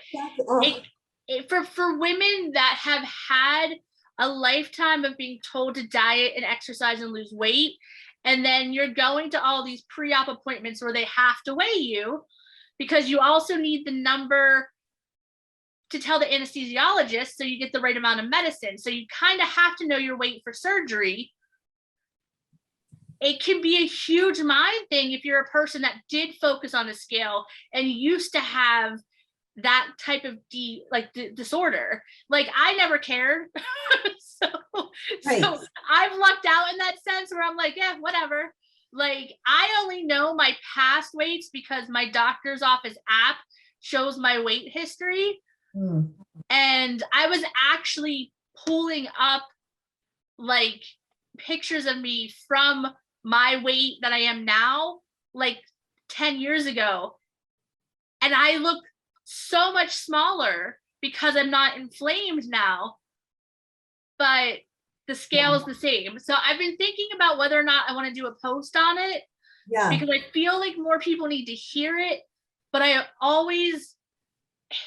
for women that have had a lifetime of being told to diet and exercise and lose weight, and then you're going to all these pre-op appointments where they have to weigh you because you also need the number to tell the anesthesiologist so you get the right amount of medicine. So you kind of have to know your weight for surgery. It can be a huge mind thing if you're a person that did focus on a scale and used to have that type of disorder. Like I never cared. so I've lucked out in that sense where I'm like, yeah, whatever. Like I only know my past weights because my doctor's office app shows my weight history. And I was actually pulling up like pictures of me from my weight that I am now, like 10 years ago. And I look so much smaller because I'm not inflamed now, but the scale is the same. So I've been thinking about whether or not I want to do a post on it because I feel like more people need to hear it, but I always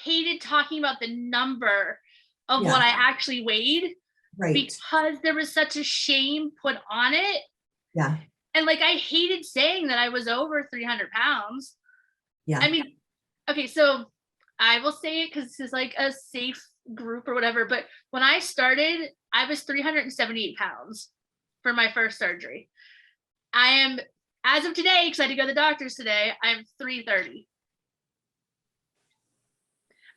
hated talking about the number of what I actually weighed because there was such a shame put on it. Yeah. And like, I hated saying that I was over 300 pounds. Yeah. I mean, okay, so I will say it because this is like a safe group or whatever, but when I started, I was 378 pounds for my first surgery. I am, as of today, because I had to go to the doctor's today, I'm 330.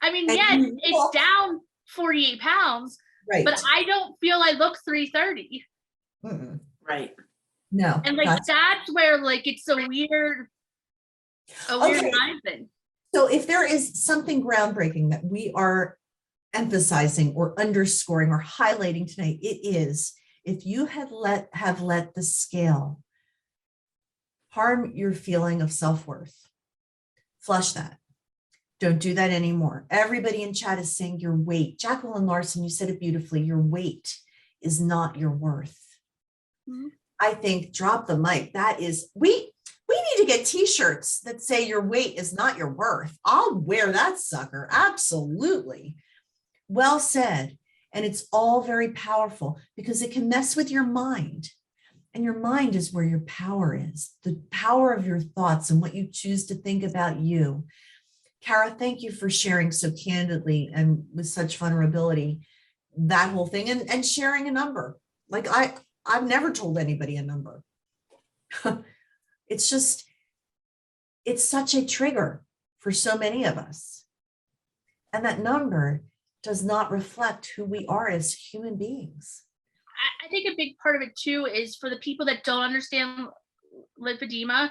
I mean, yes, it's down 48 pounds, but I don't feel I look 330. Right. No. And like, that's where like, it's a weird mind thing. So if there is something groundbreaking that we are emphasizing or underscoring or highlighting tonight, it is if you have let the scale harm your feeling of self-worth, flush that. Don't do that anymore. Everybody in chat is saying your weight. Jacqueline Larson, you said it beautifully. Your weight is not your worth. I think drop the mic. That is, we need to get t-shirts that say your weight is not your worth. I'll wear that sucker. Absolutely. Well said. And it's all very powerful because it can mess with your mind. And your mind is where your power is, the power of your thoughts and what you choose to think about you. Cara, thank you for sharing so candidly and with such vulnerability, that whole thing and sharing a number. Like I've never told anybody a number. It's just, it's such a trigger for so many of us. And that number does not reflect who we are as human beings. I think a big part of it too is for the people that don't understand lymphedema,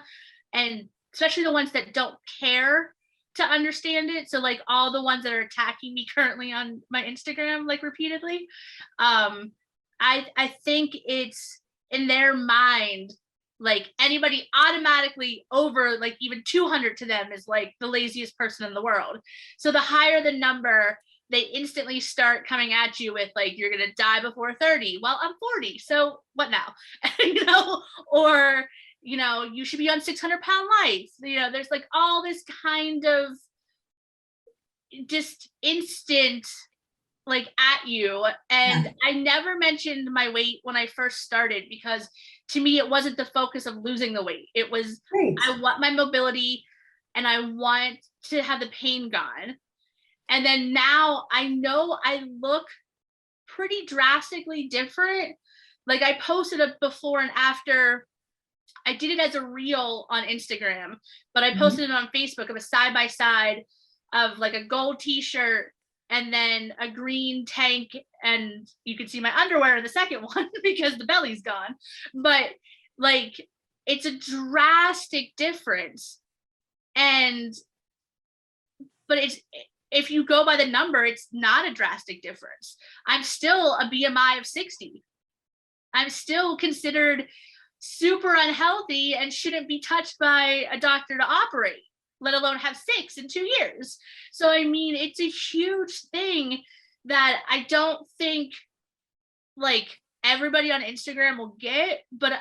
and especially the ones that don't care to understand it. So like all the ones that are attacking me currently on my Instagram, like repeatedly, I think it's in their mind, like anybody automatically over like even 200 to them is like the laziest person in the world. So the higher the number, they instantly start coming at you with like, you're going to die before 30. Well, I'm 40. So what now? You know, or you know, you should be on 600-pound life. You know, there's like all this kind of just instant like at you. And Yeah. I never mentioned my weight when I first started, because to me, it wasn't the focus of losing the weight. It was, Great. I want my mobility and I want to have the pain gone. And then now I know I look pretty drastically different. Like I posted a before and after. I did it as a reel on Instagram, but I posted it on Facebook of a side by side of like a gold t-shirt and then a green tank, and you can see my underwear in the second one because the belly's gone. But like, it's a drastic difference. And but it's, if you go by the number, it's not a drastic difference. I'm still a BMI of 60. I'm still considered super unhealthy and shouldn't be touched by a doctor to operate, let alone have 6 in 2 years. So, I mean, it's a huge thing that I don't think like everybody on Instagram will get, but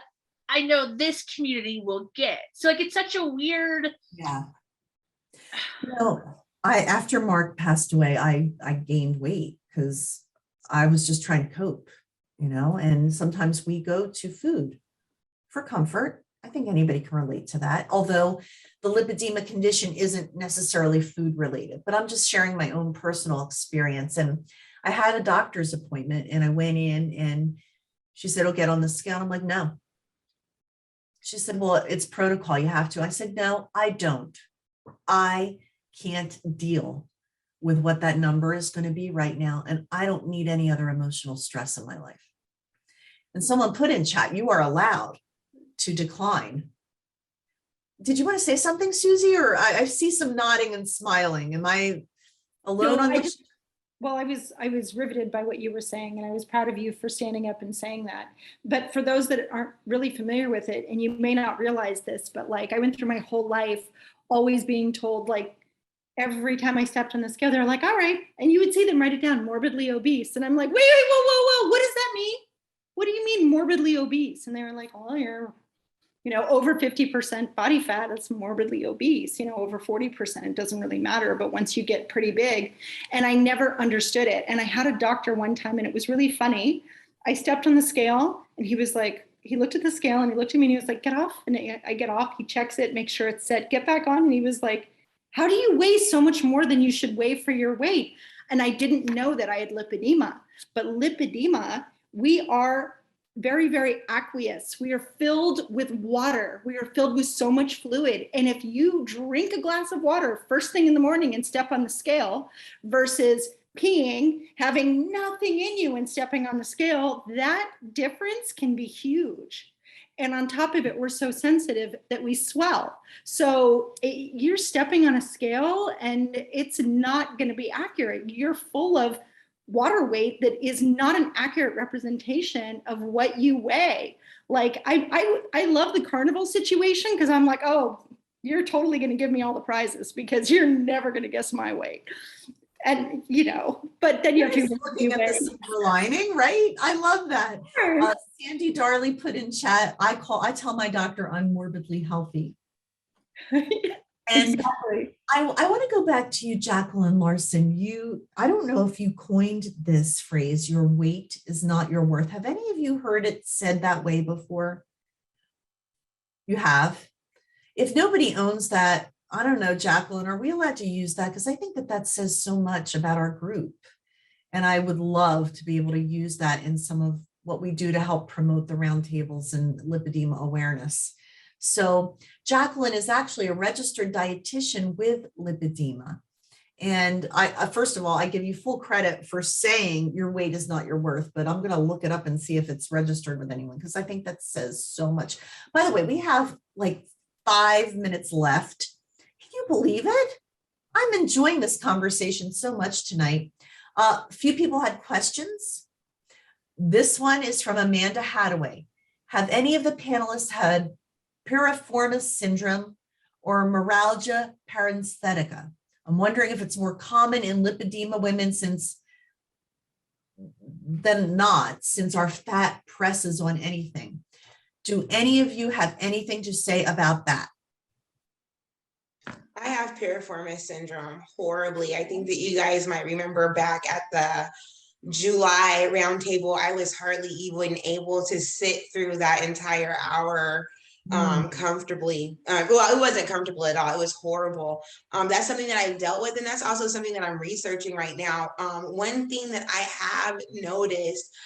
I know this community will get. So like, it's such a weird. Yeah. You know, after Mark passed away, I gained weight because I was just trying to cope, you know, and sometimes we go to food for comfort. I think anybody can relate to that, although the lipedema condition isn't necessarily food related, but I'm just sharing my own personal experience. And I had a doctor's appointment and I went in and she said, "Oh, get on the scale." I'm like, "No." She said, "Well, it's protocol. You have to." I said, "No, I don't. I can't deal with what that number is going to be right now. And I don't need any other emotional stress in my life." And someone put in chat, "You are allowed to decline." Did you want to say something, Siouxsie? Or I see some nodding and smiling. Am I alone No, on I this? Well, I was riveted by what you were saying, and I was proud of you for standing up and saying that. But for those that aren't really familiar with it, and you may not realize this, but like I went through my whole life always being told, like every time I stepped on the scale, they're like, "All right," and you would see them write it down, morbidly obese, and I'm like, "Wait, whoa, what does that mean? What do you mean morbidly obese?" And they were like, "Oh, you're, you know, over 50% body fat, it's morbidly obese, you know, over 40%, it doesn't really matter. But once you get pretty big," and I never understood it. And I had a doctor one time and it was really funny. I stepped on the scale and he was like, he looked at the scale and he looked at me and he was like, "Get off." And I get off, he checks it, makes sure it's set, get back on. And he was like, "How do you weigh so much more than you should weigh for your weight?" And I didn't know that I had lipedema. But lipedema, we are very, very aqueous. We are filled with water. We are filled with so much fluid. And if you drink a glass of water first thing in the morning and step on the scale versus peeing, having nothing in you and stepping on the scale, that difference can be huge. And on top of it, we're so sensitive that we swell. So you're stepping on a scale and it's not going to be accurate. You're full of water weight that is not an accurate representation of what you weigh. Like I love the carnival situation because I'm like, "Oh, you're totally going to give me all the prizes because you're never going to guess my weight." And you know, but then you have to looking at the silver lining, right? I love that. Sandy Darley put in chat, I tell my doctor I'm morbidly healthy. And exactly. I want to go back to you, Jacqueline Larson. I don't know if you coined this phrase, "your weight is not your worth." Have any of you heard it said that way before? You have? If nobody owns that, I don't know, Jacqueline, are we allowed to use that? Because I think that says so much about our group. And I would love to be able to use that in some of what we do to help promote the roundtables and lipedema awareness. So Jacqueline is actually a registered dietitian with lipedema. And first of all, I give you full credit for saying your weight is not your worth, but I'm going to look it up and see if it's registered with anyone, because I think that says so much. By the way, we have like 5 minutes left. Can you believe it? I'm enjoying this conversation so much tonight. A few people had questions. This one is from Amanda Hadaway. Have any of the panelists had Piriformis Syndrome or Meralgia paresthetica? I'm wondering if it's more common in lipedema women than not, since our fat presses on anything. Do any of you have anything to say about that? I have Piriformis Syndrome horribly. I think that you guys might remember back at the July roundtable, I was hardly even able to sit through that entire hour comfortably. Well, it wasn't comfortable at all. It was horrible. That's something that I've dealt with, and that's also something that I'm researching right now. One thing that I have noticed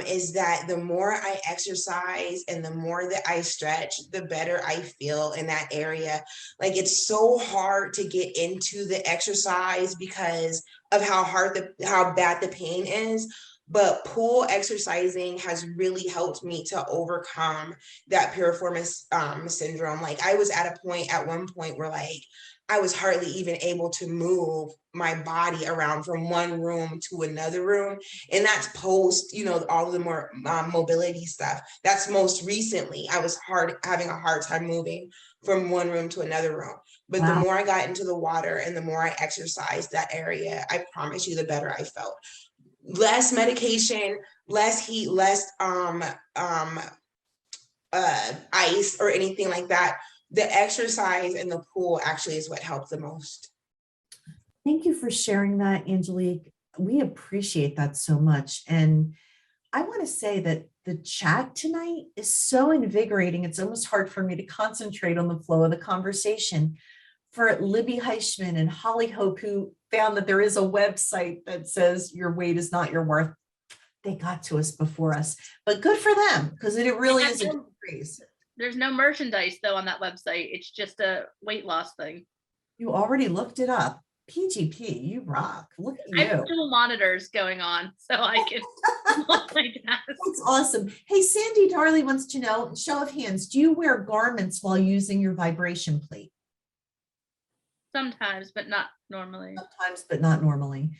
is that the more I exercise and the more that I stretch, the better I feel in that area. Like, it's so hard to get into the exercise because of how bad the pain is. But pool exercising has really helped me to overcome that piriformis syndrome. Like, I was at one point where like I was hardly even able to move my body around from one room to another room. And that's post, all of the more mobility stuff. That's most recently. I was having a hard time moving from one room to another room. But the more I got into the water and the more I exercised that area, I promise you, the better I felt. Less medication, less heat, less ice or anything like that. The exercise in the pool actually is what helped the most. Thank you for sharing that, Angelique. We appreciate that so much. And I want to say that the chat tonight is so invigorating. It's almost hard for me to concentrate on the flow of the conversation. For Libby Heichman and Holly Hope, who found that there is a website that says your weight is not your worth. They got to us before us, but good for them, because it really is a decrease. There's no merchandise though on that website. It's just a weight loss thing. You already looked it up. PGP, you rock. Look at I you. have dual monitors going on, so I can multitask. That's awesome. Hey, Sandy Darley wants to know, show of hands, do you wear garments while using your vibration plate? Sometimes, but not normally. Sometimes, but not normally.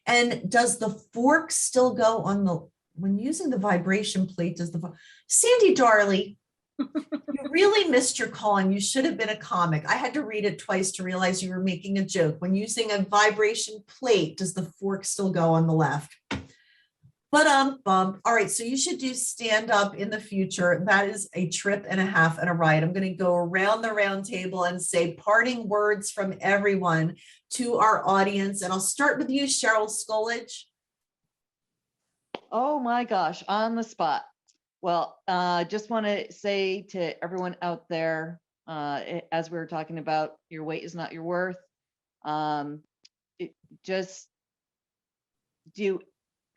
And does the fork still go on when using the vibration plate, Sandy Darley, you really missed your calling. You should have been a comic. I had to read it twice to realize you were making a joke. When using a vibration plate, does the fork still go on the left? But all right, so you should do stand up in the future. That is a trip and a half and a ride. I'm going to go around the round table and say parting words from everyone to our audience. And I'll start with you, Cheryl Scoledge. Oh my gosh, on the spot. Well, just want to say to everyone out there, as we were talking about, your weight is not your worth. Just do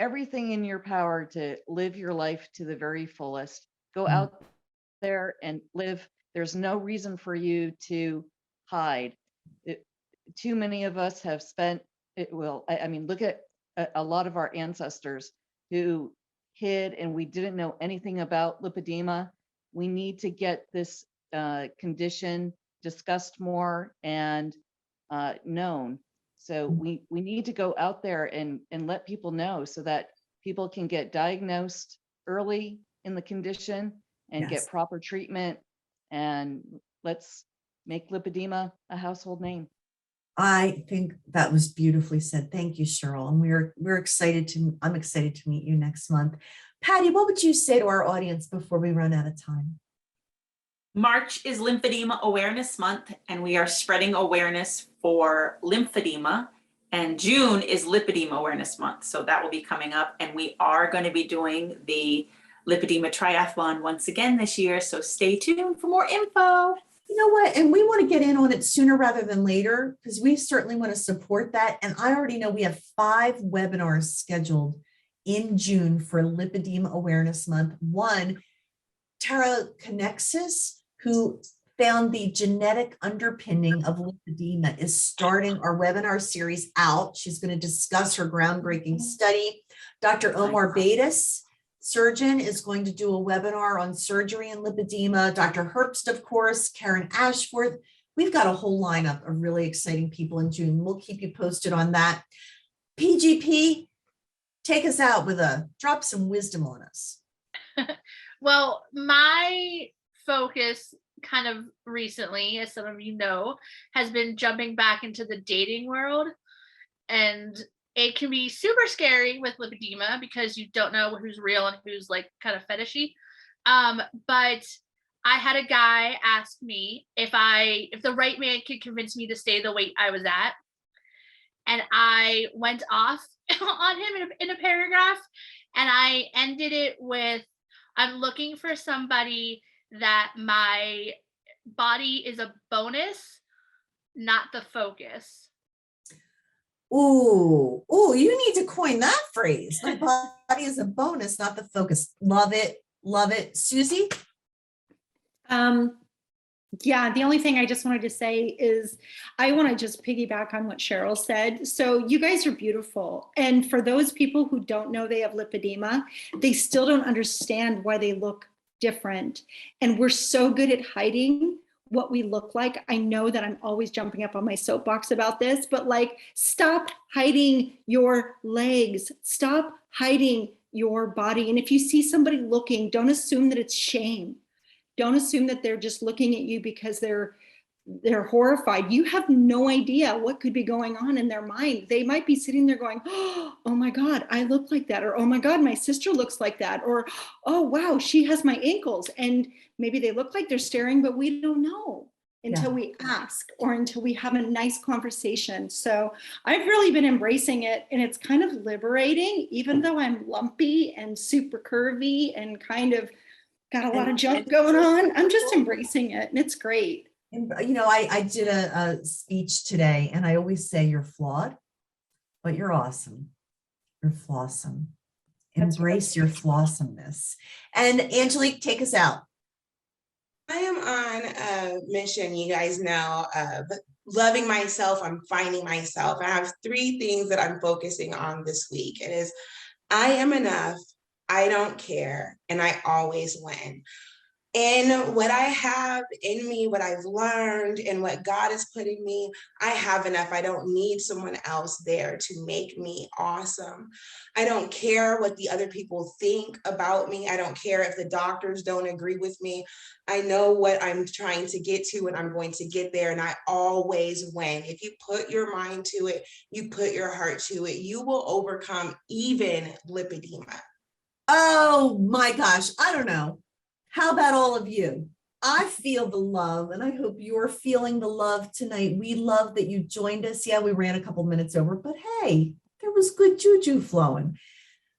everything in your power to live your life to the very fullest. Go out there and live. There's no reason for you to hide. Too many of us have spent I mean, look at a lot of our ancestors who hid and we didn't know anything about lipedema. We need to get this condition discussed more and known. So we need to go out there and let people know so that people can get diagnosed early in the condition and get proper treatment. And let's make lipedema a household name. I think that was beautifully said. Thank you, Cheryl. And I'm excited to meet you next month. Pattie, what would you say to our audience before we run out of time? March is Lymphedema Awareness Month, and we are spreading awareness for lymphedema. And June is Lipedema Awareness Month, so that will be coming up. And we are going to be doing the Lipedema Triathlon once again this year, so stay tuned for more info. You know what? And we want to get in on it sooner rather than later, because we certainly want to support that. And I already know we have 5 webinars scheduled in June for Lipedema Awareness Month. One, Cara Cruz, who found the genetic underpinning of lipedema, is starting our webinar series out. She's going to discuss her groundbreaking study. Dr. Omar Batis, surgeon, is going to do a webinar on surgery and lipedema. Dr. Herbst, of course, Karen Ashworth. We've got a whole lineup of really exciting people in June. We'll keep you posted on that. PGP, take us out with drop some wisdom on us. Well, my focus kind of recently, as some of you know, has been jumping back into the dating world. And it can be super scary with lipedema because you don't know who's real and who's like kind of fetishy. But I had a guy ask me if the right man could convince me to stay the weight I was at. And I went off on him in a paragraph, and I ended it with, I'm looking for somebody that my body is a bonus, not the focus. Ooh, you need to coin that phrase. My body is a bonus, not the focus. Love it. Love it. Siouxsie? Yeah, the only thing I just wanted to say is I want to just piggyback on what Cheryl said. So you guys are beautiful. And for those people who don't know they have lipedema, they still don't understand why they look different. And we're so good at hiding what we look like. I know that I'm always jumping up on my soapbox about this, but like, stop hiding your legs. Stop hiding your body. And if you see somebody looking, don't assume that it's shame. Don't assume that they're just looking at you because they're horrified. You have no idea what could be going on in their mind. They might be sitting there going, oh my God, I look like that. Or, oh my God, my sister looks like that. Or, oh, wow, she has my ankles. And maybe they look like they're staring, but we don't know until we ask or until we have a nice conversation. So I've really been embracing it, and it's kind of liberating, even though I'm lumpy and super curvy and kind of got a lot of junk going on. I'm just embracing it, and it's great. And, you know, I did a speech today, and I always say you're flawed, but you're awesome. You're flawsome. Embrace your flawsomeness. And Angelique, take us out. I am on a mission, you guys know, of loving myself. I'm finding myself. I have 3 things that I'm focusing on this week. It is, I am enough, I don't care, and I always win. And what I have in me, what I've learned, and what God has put in me, I have enough. I don't need someone else there to make me awesome. I don't care what the other people think about me. I don't care if the doctors don't agree with me. I know what I'm trying to get to, and I'm going to get there, and I always win. If you put your mind to it, you put your heart to it, you will overcome even lipedema. Oh my gosh, I don't know. How about all of you? I feel the love, and I hope you're feeling the love tonight. We love that you joined us. Yeah, we ran a couple minutes over, but hey, there was good juju flowing.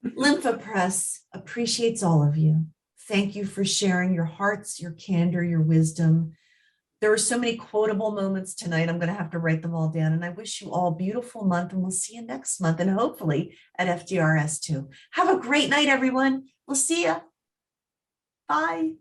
LymphaPress appreciates all of you. Thank you for sharing your hearts, your candor, your wisdom. There were so many quotable moments tonight. I'm going to have to write them all down. And I wish you all a beautiful month, and we'll see you next month, and hopefully at FDRS too. Have a great night, everyone. We'll see you. Bye.